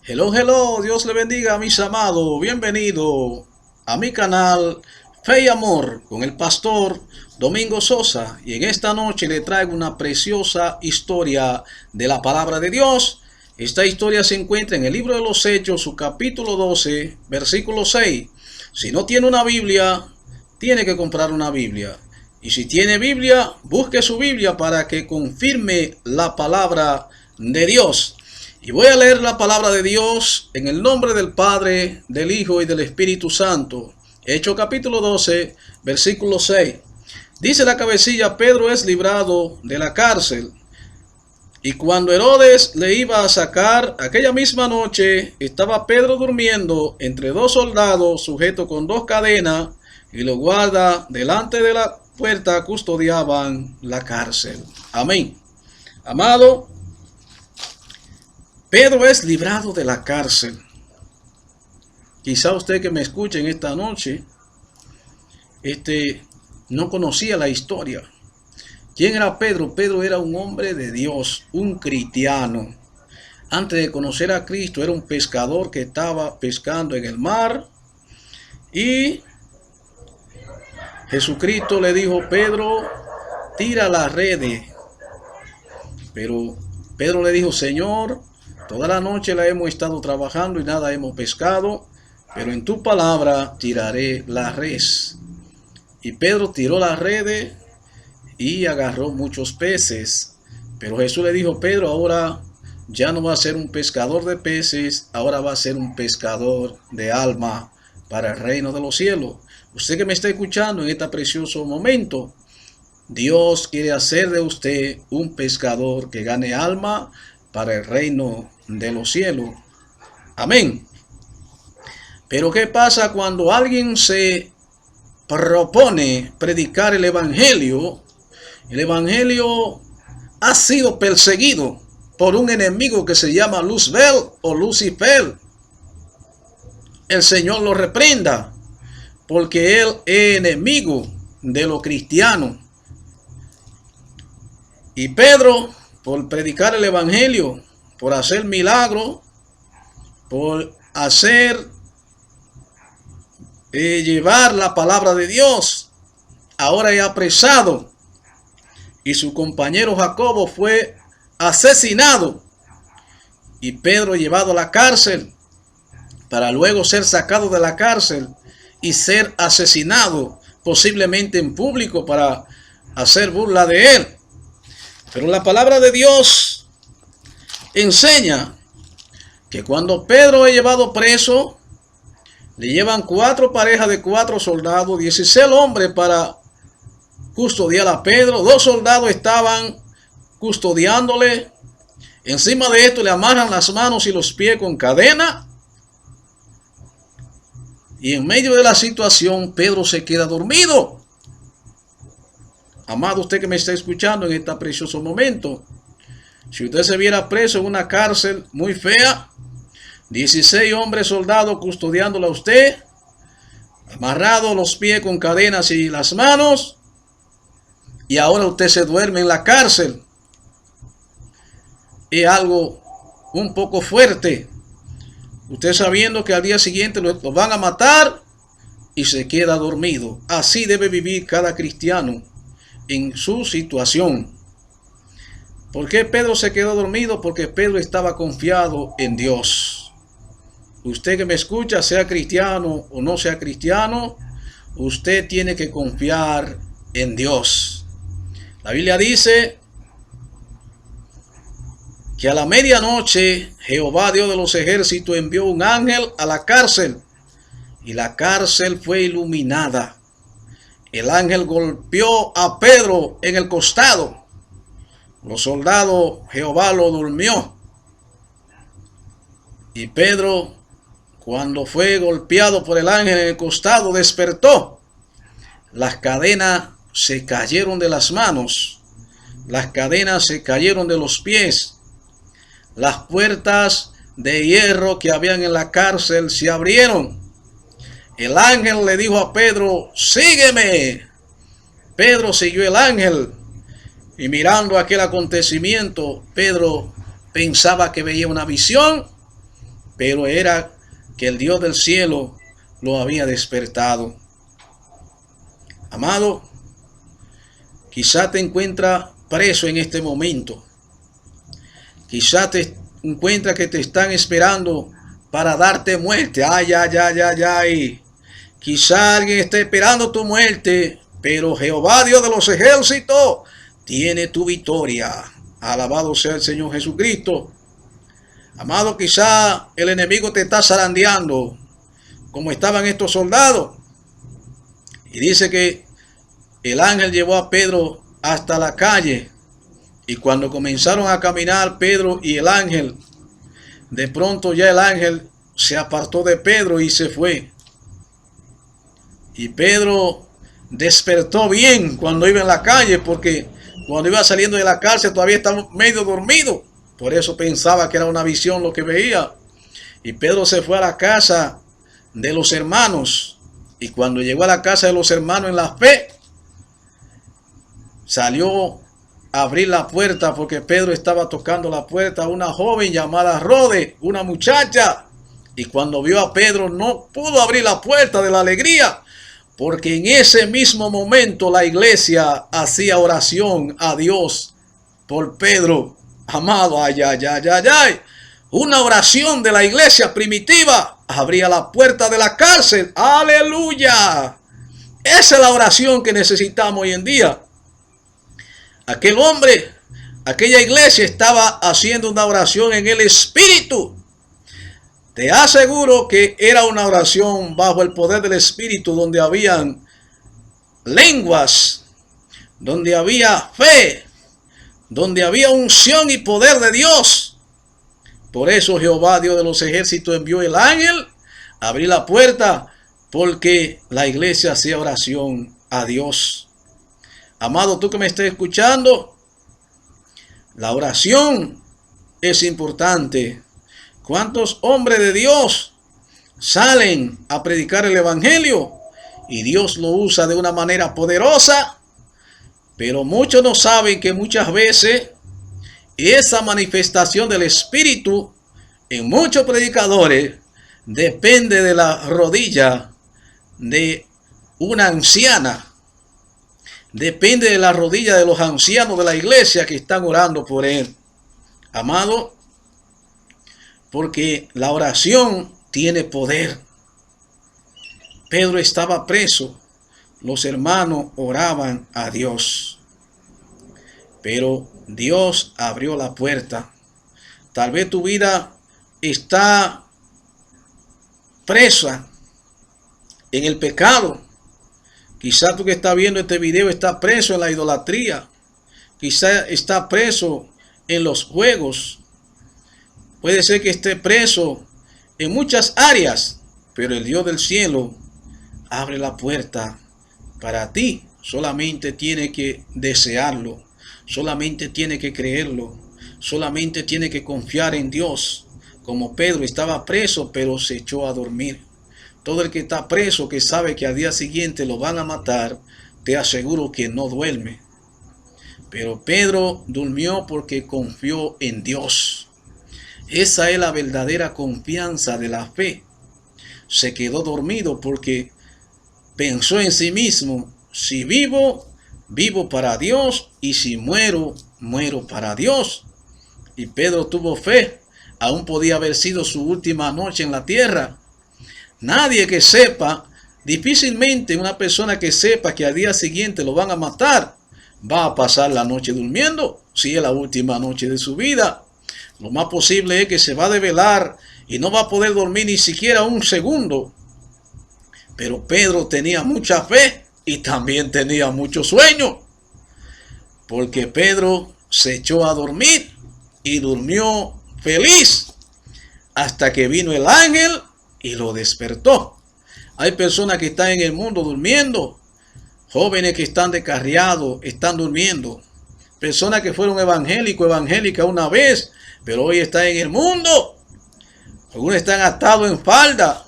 Hello, hello, Dios le bendiga, mis amados. Bienvenido a mi canal Fe y Amor con el pastor Domingo Sosa. Y en esta noche le traigo una preciosa historia de la palabra de Dios. Esta historia se encuentra en el libro de los Hechos, su capítulo 12, versículo 6. Si no tiene una Biblia, tiene que comprar una Biblia. Y si tiene Biblia, busque su Biblia para que confirme la palabra de Dios. Y voy a leer la palabra de Dios en el nombre del Padre, del Hijo y del Espíritu Santo. Hechos capítulo 12, versículo 6. Dice la cabecilla: Pedro es librado de la cárcel. Y cuando Herodes le iba a sacar, aquella misma noche estaba Pedro durmiendo entre dos soldados sujetos con dos cadenas, y los guardas delante de la puerta custodiaban la cárcel. Amén. Amado, Pedro es librado de la cárcel. Quizá usted que me escuche en esta noche, no conocía la historia. ¿Quién era Pedro? Pedro era un hombre de Dios, un cristiano. Antes de conocer a Cristo era un pescador que estaba pescando en el mar. Y Jesucristo le dijo: Pedro, tira las redes. Pero Pedro le dijo: Señor, toda la noche la hemos estado trabajando y nada hemos pescado, pero en tu palabra tiraré la red. Y Pedro tiró las redes y agarró muchos peces. Pero Jesús le dijo: Pedro, ahora ya no va a ser un pescador de peces, ahora va a ser un pescador de alma para el reino de los cielos. Usted que me está escuchando en este precioso momento, Dios quiere hacer de usted un pescador que gane alma para el reino de los cielos. Amén. Pero ¿qué pasa cuando alguien se propone predicar el evangelio? El evangelio ha sido perseguido por un enemigo que se llama Luzbel o Lucifer. El Señor lo reprenda, porque él es enemigo de los cristianos. Y Pedro, por predicar el evangelio, por hacer milagros, por llevar la palabra de Dios, ahora es apresado. Y su compañero Jacobo fue asesinado. Y Pedro llevado a la cárcel, para luego ser sacado de la cárcel y ser asesinado, posiblemente en público, para hacer burla de él. Pero la palabra de Dios enseña que cuando Pedro es llevado preso, le llevan 4 parejas de 4 soldados, 16 hombres para custodiar a Pedro. 2 soldados estaban custodiándole. Encima de esto le amarran las manos y los pies con cadena. Y en medio de la situación, Pedro se queda dormido. Amado, usted que me está escuchando en este precioso momento, si usted se viera preso en una cárcel muy fea, 16 hombres soldados custodiándole a usted, amarrado los pies con cadenas y las manos, y ahora usted se duerme en la cárcel, es algo un poco fuerte. Usted sabiendo que al día siguiente lo van a matar y se queda dormido. Así debe vivir cada cristiano en su situación. ¿Por qué Pedro se quedó dormido? Porque Pedro estaba confiado en Dios. Usted que me escucha, sea cristiano o no sea cristiano, usted tiene que confiar en Dios. La Biblia dice que a la medianoche Jehová, Dios de los ejércitos, envió un ángel a la cárcel y la cárcel fue iluminada. El ángel golpeó a Pedro en el costado. Los soldados, Jehová lo durmió. Y Pedro, cuando fue golpeado por el ángel en el costado, despertó. Las cadenas se cayeron de las manos. Las cadenas se cayeron de los pies. Las puertas de hierro que habían en la cárcel se abrieron. El ángel le dijo a Pedro: sígueme. Pedro siguió el ángel. Y mirando aquel acontecimiento, Pedro pensaba que veía una visión, pero era que el Dios del cielo lo había despertado. Amado, quizá te encuentras preso en este momento. Quizá te encuentras que te están esperando para darte muerte. Ay, ay, ay, ay, ay. Quizá alguien esté esperando tu muerte, pero Jehová, Dios de los ejércitos, tiene tu victoria. Alabado sea el Señor Jesucristo. Amado, quizá el enemigo te está zarandeando, como estaban estos soldados. Y dice que el ángel llevó a Pedro hasta la calle. Y cuando comenzaron a caminar Pedro y el ángel, de pronto ya el ángel se apartó de Pedro y se fue. Y Pedro despertó bien cuando iba en la calle, porque cuando iba saliendo de la cárcel todavía estaba medio dormido. Por eso pensaba que era una visión lo que veía. Y Pedro se fue a la casa de los hermanos. Y cuando llegó a la casa de los hermanos en la fe, salió a abrir la puerta, porque Pedro estaba tocando la puerta a una joven llamada Rode, una muchacha. Y cuando vio a Pedro no pudo abrir la puerta de la alegría, porque en ese mismo momento la iglesia hacía oración a Dios por Pedro. Amado, ay, ay, ay, ay, ay. Una oración de la iglesia primitiva abría la puerta de la cárcel. Aleluya. Esa es la oración que necesitamos hoy en día. Aquel hombre, aquella iglesia estaba haciendo una oración en el Espíritu. Te aseguro que era una oración bajo el poder del Espíritu, donde habían lenguas, donde había fe, donde había unción y poder de Dios. Por eso Jehová, Dios de los ejércitos, envió el ángel a abrir la puerta, porque la iglesia hacía oración a Dios. Amado, tú que me estés escuchando, la oración es importante. ¿Cuántos hombres de Dios salen a predicar el evangelio y Dios lo usa de una manera poderosa? Pero muchos no saben que muchas veces esa manifestación del Espíritu en muchos predicadores depende de la rodilla de una anciana. Depende de la rodilla de los ancianos de la iglesia que están orando por él. Amado, porque la oración tiene poder. Pedro estaba preso. Los hermanos oraban a Dios. Pero Dios abrió la puerta. Tal vez tu vida está presa en el pecado. Quizá tú que estás viendo este video está preso en la idolatría. Quizá está preso en los juegos. Puede ser que esté preso en muchas áreas, pero el Dios del cielo abre la puerta para ti. Solamente tiene que desearlo. Solamente tiene que creerlo. Solamente tiene que confiar en Dios. Como Pedro estaba preso, pero se echó a dormir. Todo el que está preso, que sabe que al día siguiente lo van a matar, te aseguro que no duerme. Pero Pedro durmió porque confió en Dios. Esa es la verdadera confianza de la fe. Se quedó dormido porque pensó en sí mismo: si vivo, vivo para Dios, y si muero, muero para Dios. Y Pedro tuvo fe. Aún podía haber sido su última noche en la tierra. Nadie que sepa, difícilmente una persona que sepa que al día siguiente lo van a matar, va a pasar la noche durmiendo, si es la última noche de su vida. Lo más posible es que se va a desvelar y no va a poder dormir ni siquiera un segundo. Pero Pedro tenía mucha fe y también tenía mucho sueño, porque Pedro se echó a dormir y durmió feliz hasta que vino el ángel y lo despertó. Hay personas que están en el mundo durmiendo. Jóvenes que están descarriados, están durmiendo. Personas que fueron evangélicas una vez, pero hoy están en el mundo. Algunos están atados en falda.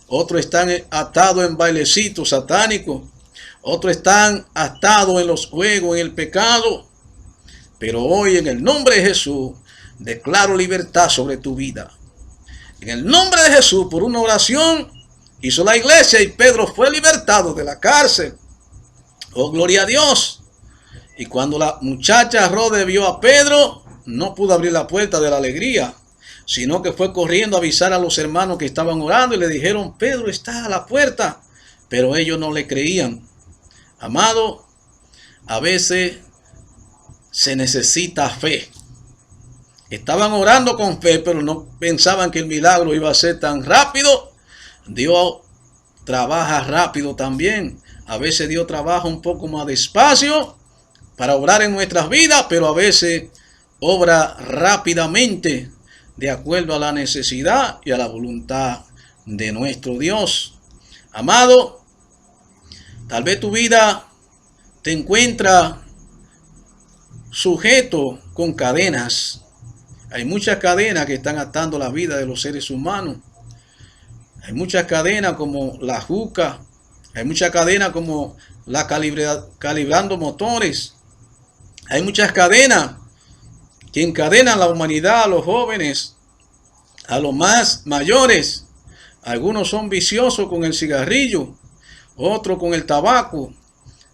Otros están atados en bailecitos satánicos. Otros están atados en los juegos, en el pecado. Pero hoy, en el nombre de Jesús, declaro libertad sobre tu vida. En el nombre de Jesús, por una oración, hizo la iglesia y Pedro fue libertado de la cárcel. Oh, gloria a Dios. Y cuando la muchacha Rode vio a Pedro, no pudo abrir la puerta de la alegría, sino que fue corriendo a avisar a los hermanos que estaban orando y le dijeron: Pedro está a la puerta. Pero ellos no le creían. Amado, a veces se necesita fe. Estaban orando con fe, pero no pensaban que el milagro iba a ser tan rápido. Dios trabaja rápido también. A veces Dios trabaja un poco más despacio para obrar en nuestras vidas, pero a veces obra rápidamente de acuerdo a la necesidad y a la voluntad de nuestro Dios. Amado, tal vez tu vida te encuentra sujeto con cadenas. Hay muchas cadenas que están atando la vida de los seres humanos. Hay muchas cadenas como la juca. Hay muchas cadenas como la calibrando motores. Hay muchas cadenas que encadenan a la humanidad, a los jóvenes, a los más mayores. Algunos son viciosos con el cigarrillo, otros con el tabaco,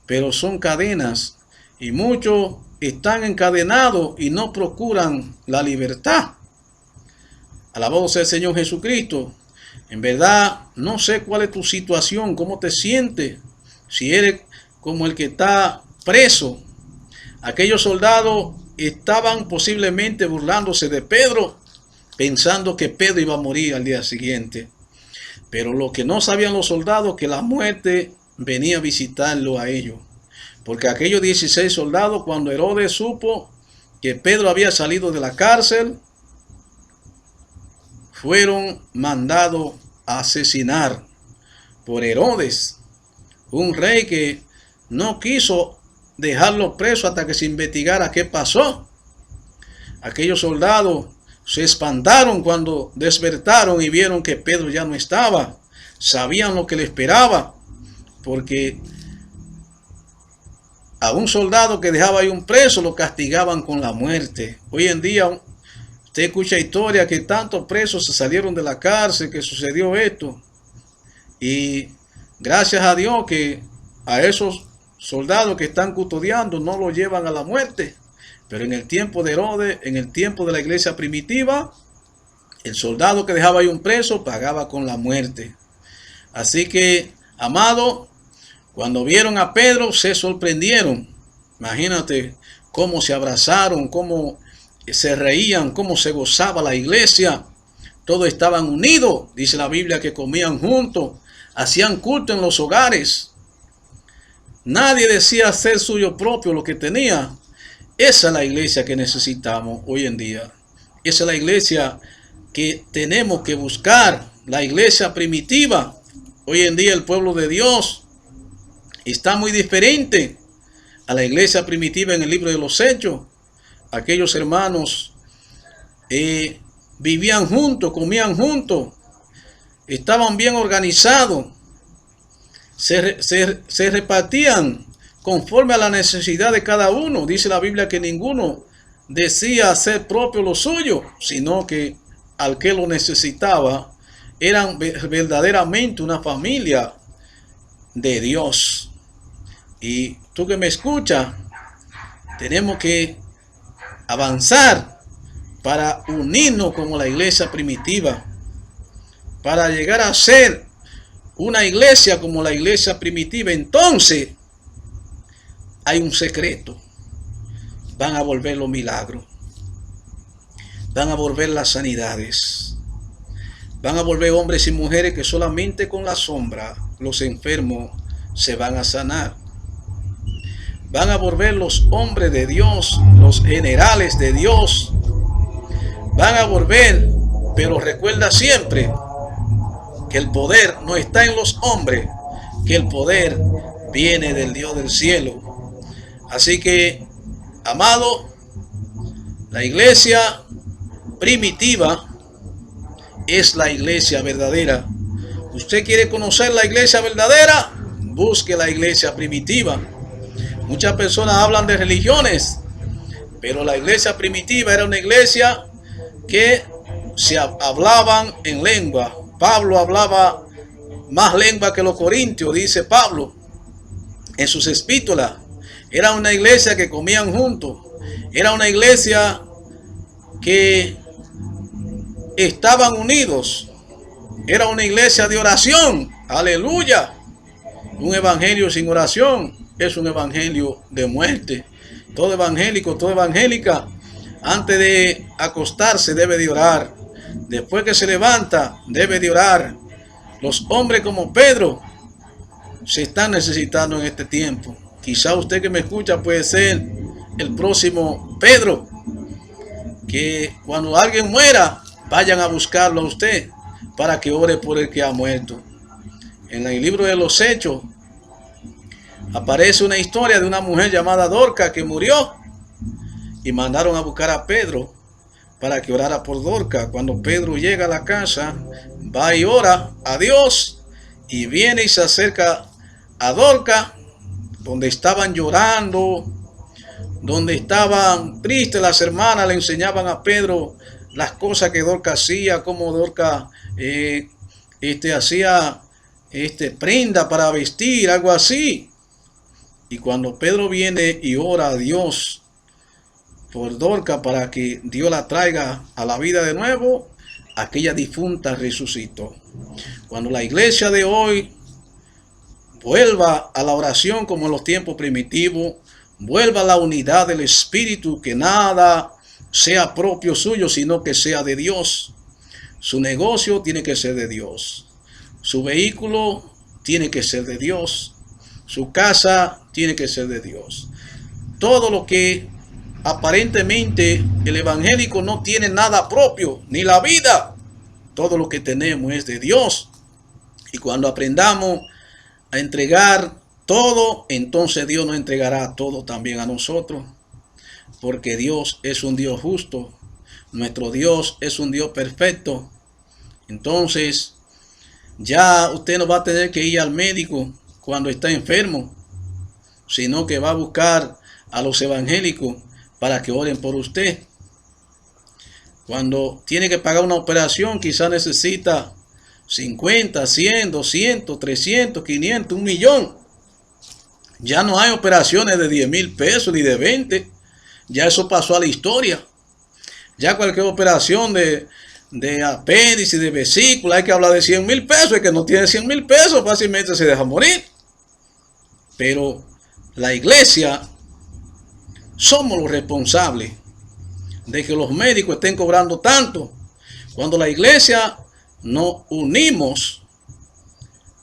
pero son cadenas y muchos están encadenados y no procuran la libertad. Alabado sea el Señor Jesucristo. En verdad, no sé cuál es tu situación, cómo te sientes, si eres como el que está preso. Aquellos soldados estaban posiblemente burlándose de Pedro, pensando que Pedro iba a morir al día siguiente. Pero lo que no sabían los soldados, que la muerte venía a visitarlo a ellos. Porque aquellos 16 soldados, cuando Herodes supo que Pedro había salido de la cárcel, fueron mandados a asesinar por Herodes, un rey que no quiso dejarlo preso hasta que se investigara qué pasó. Aquellos soldados se espantaron cuando despertaron y vieron que Pedro ya no estaba. Sabían lo que le esperaba, porque a un soldado que dejaba ahí un preso lo castigaban con la muerte. Hoy en día usted escucha historias que tantos presos se salieron de la cárcel, que sucedió esto. Y gracias a Dios que a esos soldados que están custodiando no lo llevan a la muerte. Pero en el tiempo de Herodes, en el tiempo de la iglesia primitiva, el soldado que dejaba ahí un preso pagaba con la muerte. Así que, amado, cuando vieron a Pedro se sorprendieron. Imagínate cómo se abrazaron, cómo se reían, cómo se gozaba la iglesia. Todos estaban unidos. Dice la Biblia que comían juntos, hacían culto en los hogares. Nadie decía hacer suyo propio lo que tenía. Esa es la iglesia que necesitamos hoy en día. Esa es la iglesia que tenemos que buscar. La iglesia primitiva. Hoy en día el pueblo de Dios está muy diferente a la iglesia primitiva en el libro de los Hechos. Aquellos hermanos vivían juntos, comían juntos, estaban bien organizados, se repartían conforme a la necesidad de cada uno. Dice la Biblia que ninguno decía hacer propio lo suyo, sino que al que lo necesitaba eran verdaderamente una familia de Dios. Y tú que me escuchas, tenemos que avanzar para unirnos como la iglesia primitiva, para llegar a ser una iglesia como la iglesia primitiva. Entonces hay un secreto: van a volver los milagros, van a volver las sanidades, van a volver hombres y mujeres que solamente con la sombra los enfermos se van a sanar. Van a volver los hombres de Dios, los generales de Dios. Van a volver, pero recuerda siempre que el poder no está en los hombres, que el poder viene del Dios del cielo. Así que, amado, la iglesia primitiva es la iglesia verdadera. ¿Usted quiere conocer la iglesia verdadera? Busque la iglesia primitiva. Muchas personas hablan de religiones, pero la iglesia primitiva era una iglesia que se hablaban en lengua. Pablo hablaba más lengua que los corintios, dice Pablo en sus epístolas. Era una iglesia que comían juntos. Era una iglesia que estaban unidos. Era una iglesia de oración. Aleluya. Un evangelio sin oración es un evangelio de muerte. Todo evangélico, toda evangélica, antes de acostarse debe de orar. Después que se levanta, debe de orar. Los hombres como Pedro se están necesitando en este tiempo. Quizá usted que me escucha puede ser el próximo Pedro. Que cuando alguien muera, vayan a buscarlo a usted para que ore por el que ha muerto. En el libro de los Hechos aparece una historia de una mujer llamada Dorcas que murió y mandaron a buscar a Pedro para que orara por Dorcas. Cuando Pedro llega a la casa, va y ora a Dios y viene y se acerca a Dorcas, donde estaban llorando, donde estaban tristes. Las hermanas le enseñaban a Pedro las cosas que Dorcas hacía, cómo Dorcas hacía prenda para vestir, algo así. Y cuando Pedro viene y ora a Dios por Dorcas para que Dios la traiga a la vida de nuevo, aquella difunta resucitó. Cuando la iglesia de hoy vuelva a la oración como en los tiempos primitivos, vuelva a la unidad del Espíritu, que nada sea propio suyo, sino que sea de Dios. Su negocio tiene que ser de Dios. Su vehículo tiene que ser de Dios. Su casa tiene que ser de Dios. Todo lo que aparentemente el evangélico no tiene nada propio, ni la vida. Todo lo que tenemos es de Dios. Y cuando aprendamos a entregar todo, entonces Dios nos entregará todo también a nosotros. Porque Dios es un Dios justo. Nuestro Dios es un Dios perfecto. Entonces, ya usted no va a tener que ir al médico cuando está enfermo, sino que va a buscar a los evangélicos para que oren por usted. Cuando tiene que pagar una operación, quizá necesita 50, 100, 200, 300, 500, 1 millón. Ya no hay operaciones de 10,000 pesos ni de 20. Ya eso pasó a la historia. Ya cualquier operación de apéndice, de vesícula, hay que hablar de 100,000 pesos. El que no tiene 100,000 pesos fácilmente se deja morir. Pero la iglesia somos los responsables de que los médicos estén cobrando tanto. Cuando la iglesia nos unimos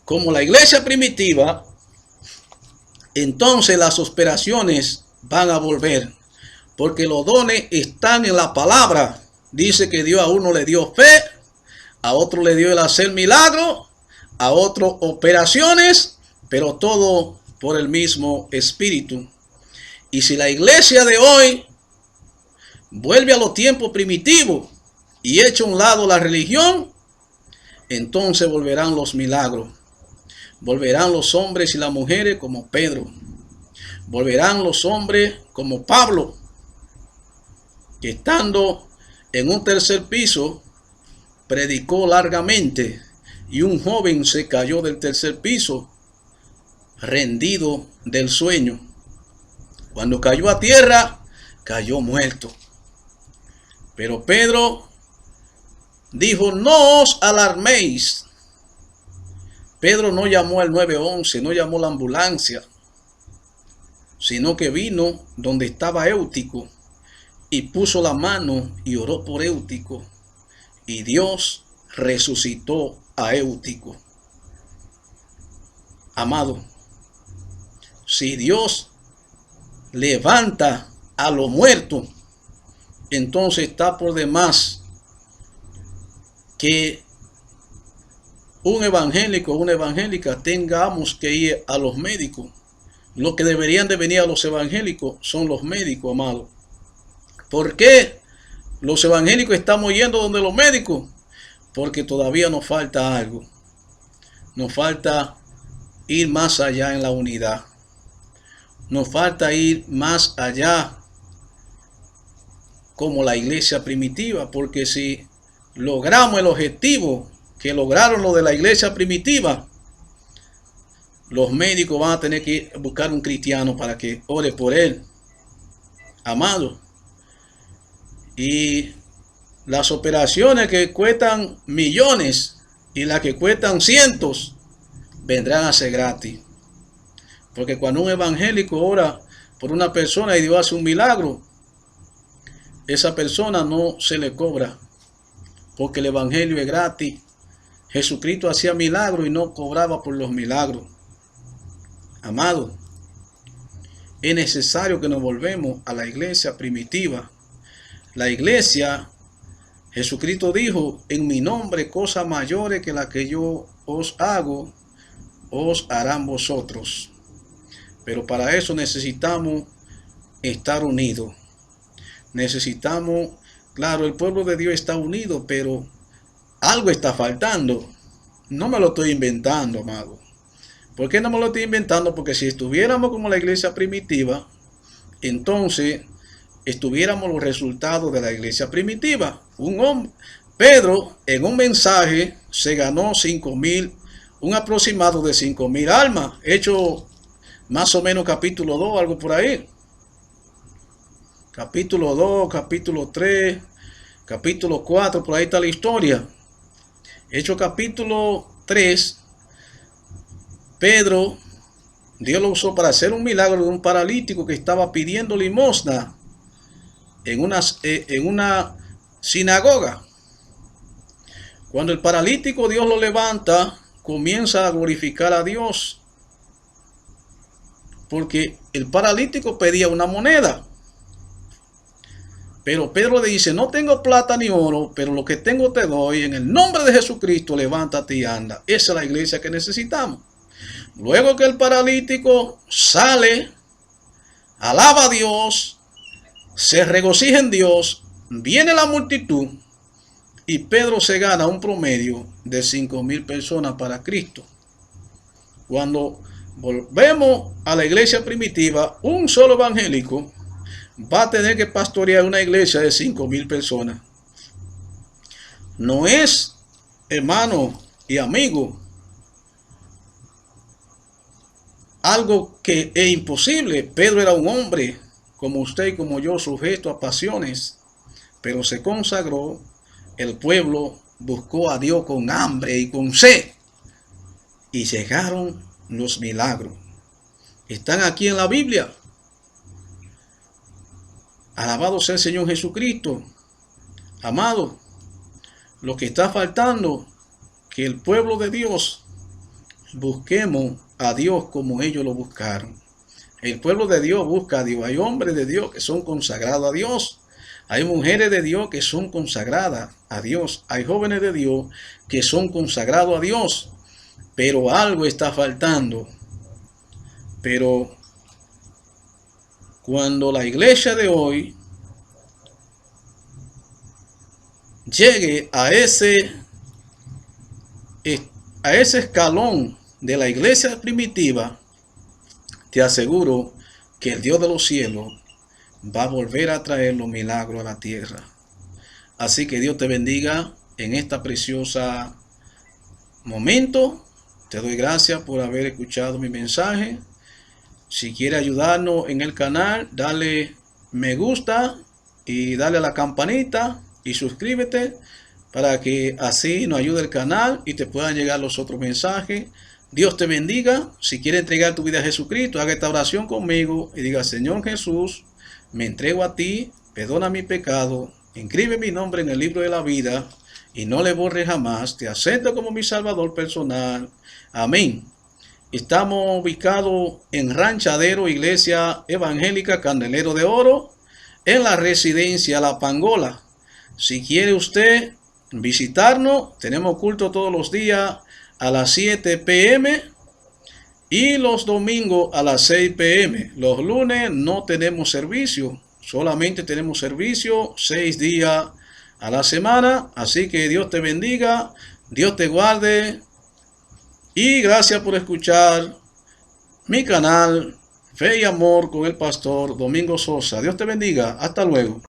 como la iglesia primitiva, entonces las operaciones van a volver, porque los dones están en la palabra. Dice que Dios a uno le dio fe, a otro le dio el hacer milagros, a otro operaciones, pero todo por el mismo Espíritu. Y si la iglesia de hoy vuelve a los tiempos primitivos y echa a un lado la religión, entonces volverán los milagros. Volverán los hombres y las mujeres como Pedro. Volverán los hombres como Pablo, que estando en un tercer piso, predicó largamente y un joven se cayó del tercer piso, rendido del sueño. Cuando cayó a tierra, cayó muerto. Pero Pedro dijo: no os alarméis. Pedro no llamó al 911, no llamó a la ambulancia, sino que vino donde estaba Eutico y puso la mano y oró por Eutico. Y Dios resucitó a Eutico. Amado, si Dios levanta a los muertos, entonces está por demás que un evangélico o una evangélica tengamos que ir a los médicos. Los que deberían de venir a los evangélicos son los médicos, amados. ¿Por qué los evangélicos estamos yendo donde los médicos? Porque todavía nos falta algo. Nos falta ir más allá en la unidad. Nos falta ir más allá como la iglesia primitiva, porque si logramos el objetivo que lograron los de la iglesia primitiva, los médicos van a tener que buscar un cristiano para que ore por él, amado. Y las operaciones que cuestan millones y las que cuestan cientos vendrán a ser gratis. Porque cuando un evangélico ora por una persona y Dios hace un milagro, esa persona no se le cobra, porque el evangelio es gratis. Jesucristo hacía milagros y no cobraba por los milagros. Amado, es necesario que nos volvemos a la iglesia primitiva. La iglesia, Jesucristo dijo, en mi nombre cosas mayores que las que yo os hago, os harán vosotros. Pero para eso necesitamos estar unidos. Necesitamos, claro, el pueblo de Dios está unido, pero algo está faltando. No me lo estoy inventando, amado. ¿Por qué no me lo estoy inventando? Porque si estuviéramos como la iglesia primitiva, entonces estuviéramos los resultados de la iglesia primitiva. Pedro en un mensaje se ganó 5,000, un aproximado de 5,000 almas. Hecho más o menos capítulo 2, algo por ahí. Capítulo 2, capítulo 3, capítulo 4, por ahí está la historia. Hecho capítulo 3, Pedro, Dios lo usó para hacer un milagro de un paralítico que estaba pidiendo limosna en una sinagoga. Cuando el paralítico Dios lo levanta, comienza a glorificar a Dios, porque el paralítico pedía una moneda. Pero Pedro le dice, no tengo plata ni oro, pero lo que tengo te doy. En el nombre de Jesucristo, levántate y anda. Esa es la iglesia que necesitamos. Luego que el paralítico sale, alaba a Dios, se regocija en Dios, viene la multitud y Pedro se gana un promedio de 5,000 personas para Cristo. Cuando volvemos a la iglesia primitiva, un solo evangélico va a tener que pastorear una iglesia de 5,000 personas. No es, hermano y amigo, algo que es imposible. Pedro era un hombre como usted y como yo, sujeto a pasiones, pero se consagró. El pueblo buscó a Dios con hambre y con sed y llegaron los milagros. Están aquí en la Biblia. Alabado sea el Señor Jesucristo. Amado, lo que está faltando, que el pueblo de Dios busquemos a Dios como ellos lo buscaron. El pueblo de Dios busca a Dios. Hay hombres de Dios que son consagrados a Dios. Hay mujeres de Dios que son consagradas a Dios. Hay jóvenes de Dios que son consagrados a Dios. Pero algo está faltando. Pero cuando la iglesia de hoy llegue a ese escalón de la iglesia primitiva, te aseguro que el Dios de los cielos va a volver a traer los milagros a la tierra. Así que Dios te bendiga en esta preciosa momento. Te doy gracias por haber escuchado mi mensaje. Si quiere ayudarnos en el canal, dale me gusta y dale a la campanita y suscríbete para que así nos ayude el canal y te puedan llegar los otros mensajes. Dios te bendiga. Si quieres entregar tu vida a Jesucristo, haga esta oración conmigo y diga: Señor Jesús, me entrego a ti, perdona mi pecado, inscribe mi nombre en el libro de la vida y no le borre jamás. Te acepto como mi Salvador personal. Amén. Estamos ubicados en Ranchadero, Iglesia Evangélica Candelero de Oro, en la residencia La Pangola. Si quiere usted visitarnos, tenemos culto todos los días a las 7 p.m. y los domingos a las 6 p.m. Los lunes no tenemos servicio, solamente tenemos servicio 6 días a la semana. Así que Dios te bendiga, Dios te guarde y gracias por escuchar mi canal Fe y Amor con el pastor Domingo Sosa. Dios te bendiga, hasta luego.